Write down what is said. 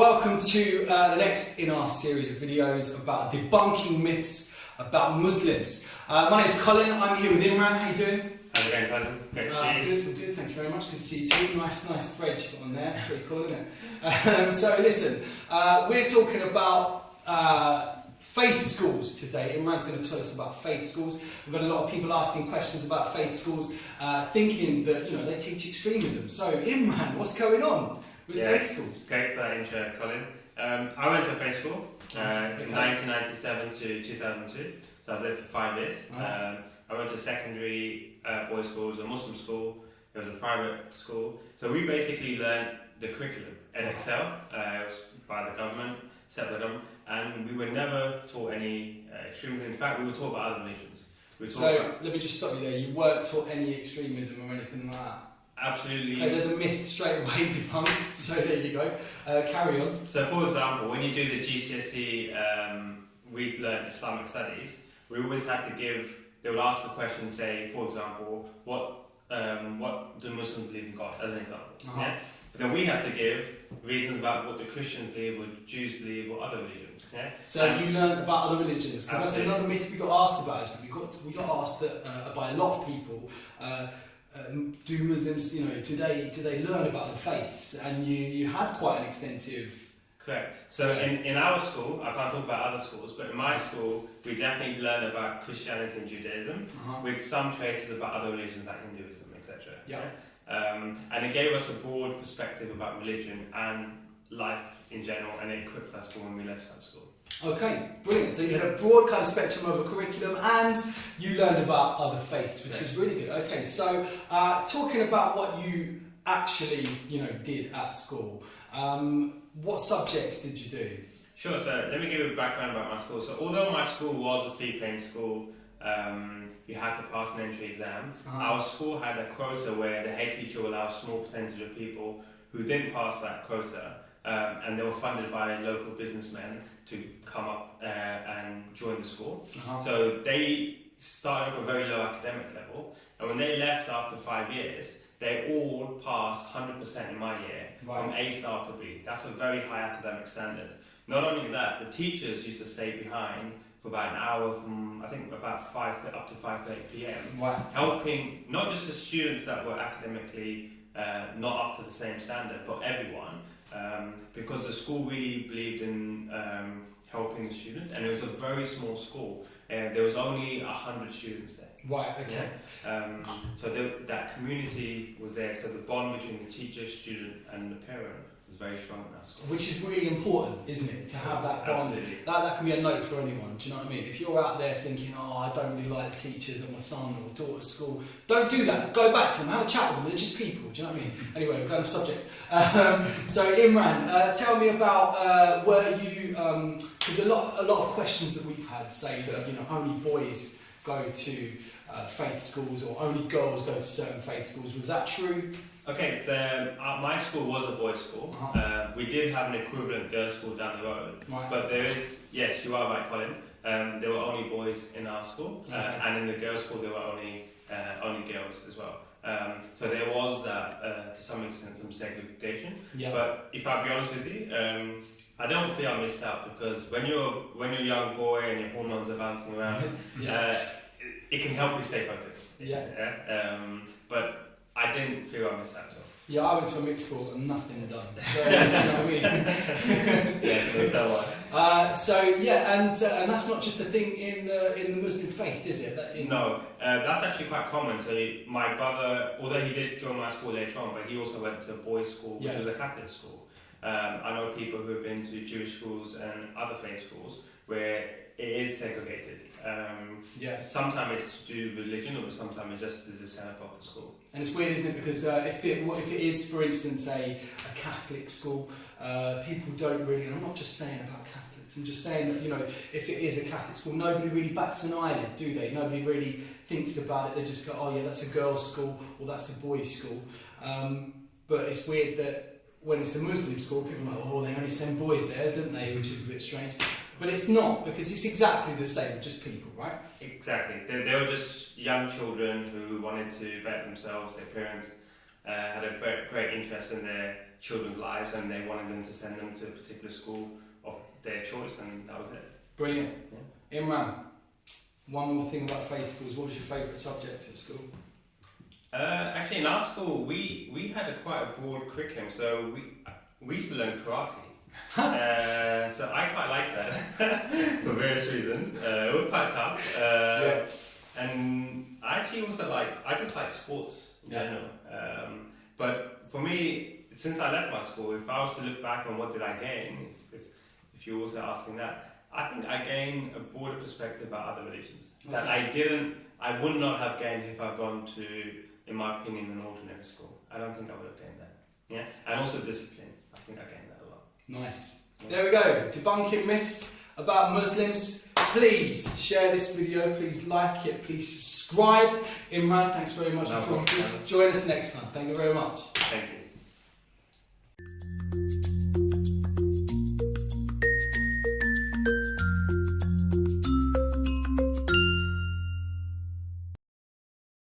welcome to the next in our series of videos about debunking myths about Muslims. My name's Colin, I'm here with Imran. How you doing? How's it going, Colin? Great to see you. Good, I'm good, thank you very much. Good to see you too. Nice thread you've got on there, it's pretty cool, isn't it? So listen, we're talking about faith schools today. Imran's going to tell us about faith schools. We've got a lot of people asking questions about faith schools, thinking that they teach extremism. So Imran, what's going on with faith schools? Great for that intro, Colin. I went to a faith school in 1997 to 2002, so I was there for 5 years. I went to secondary boys' school. It was a Muslim school. It was a private school. So we basically learned the curriculum, NXL, it was by the government, set by the government, and we were never taught any extremism. In fact, we were taught about other religions. Let me just stop you there. You weren't taught any extremism or anything like that? Absolutely. Okay, there's a myth straight away debunked, so there you go. Carry on. So for example, when you do the GCSE, we learned Islamic studies, we always had to give, they would ask a question, say, for example, what do Muslims believe in God, as an example. Yeah? But then we had to give reasons about what the Christians believe, what Jews believe, or other religions. Yeah? So you learned about other religions, because that's another myth we got asked about. We got asked that by a lot of people. Do Muslims, do they learn about the faiths? And you had quite an extensive. Correct. So in our school, I can't talk about other schools, but in my school, we definitely learn about Christianity and Judaism, with some traces about other religions like Hinduism, etc. Yeah. And it gave us a broad perspective about religion and life in general, and it equipped us for when we left that school. Okay, brilliant. So you had a broad kind of spectrum of a curriculum, and you learned about other faiths, which is really good. Okay, so talking about what you actually, did at school, what subjects did you do? Sure. So let me give you a background about my school. So although my school was a fee-paying school, you had to pass an entry exam. Our school had a quota where the head teacher would allow a small percentage of people who didn't pass that quota, and they were funded by local businessmen to come up and join the school. So they started off a very low academic level, and when they left after 5 years, they all passed 100% in my year, from A star to B. That's a very high academic standard. Not only that, the teachers used to stay behind for about an hour from, I think, about 5 up to 5:30 p.m. Helping not just the students that were academically not up to the same standard, but everyone, because the school really believed in helping the students, and it was a very small school. There was only 100 students there. Right, okay. Yeah. So that community was there, so the bond between the teacher, student and the parent was very strong in that school. Which is really important, isn't it, to have that bond. Absolutely. That can be a note for anyone, do you know what I mean? If you're out there thinking, I don't really like the teachers at my son or daughter's school, don't do that. Go back to them, have a chat with them, they're just people, do you know what I mean? Anyway, we're kind of subject. So Imran, tell me about were you, because a lot of questions that we've had say that only boys go to faith schools or only girls go to certain faith schools. Was that true? Okay, my school was a boys' school. We did have an equivalent girls' school down the road, but there is, yes, you are right, Colin. There were only boys in our school, and in the girls' school there were only girls as well. So there was to some extent some segregation. Yeah. But if I'll be honest with you, I don't feel I missed out, because when you're a young boy and your hormones are bouncing around, it can help you stay focused. But I didn't feel I missed out at all. Yeah, I went to a mixed school and nothing done. So, do you know what I mean? And that's not just a thing in the Muslim faith, is it? No, that's actually quite common. So my brother, although he did join my school later on, but he also went to a boys' school, which was a Catholic school. I know people who have been to Jewish schools and other faith schools where it is segregated. Sometimes it's to do with religion, or sometimes it's just to the setup of the school. And it's weird, isn't it? Because if it is, for instance, a Catholic school, people don't really, and I'm not just saying about Catholics, I'm just saying that, if it is a Catholic school, nobody really bats an eyelid, do they? Nobody really thinks about it. They just go, oh yeah, that's a girls' school, or that's a boys' school. But it's weird that when it's a Muslim school, people are like, oh, they only send boys there, don't they? Which is a bit strange. But it's not, because it's exactly the same, just people, right? Exactly. They were just young children who wanted to better themselves, their parents had a great interest in their children's lives, and they wanted them to send them to a particular school of their choice, and that was it. Brilliant. Yeah. Imran, one more thing about faith schools. What was your favourite subject at school? Actually, in our school, we had quite a broad curriculum, so we used to learn karate. So I quite liked that for various reasons. It was quite tough. And I actually also I just like sports in general. But for me, since I left my school, if I was to look back on what did I gain, if you're also asking that, I think I gained a broader perspective about other religions that I would not have gained if I'd gone to, in my opinion, an ordinary school. I don't think I would have gained that. Yeah, and also discipline. I think I gained that a lot. Nice. There we go. Debunking myths about Muslims. Please share this video. Please like it. Please subscribe. Imran, thanks very much for talking to us. Join us next time. Thank you very much. Thank you.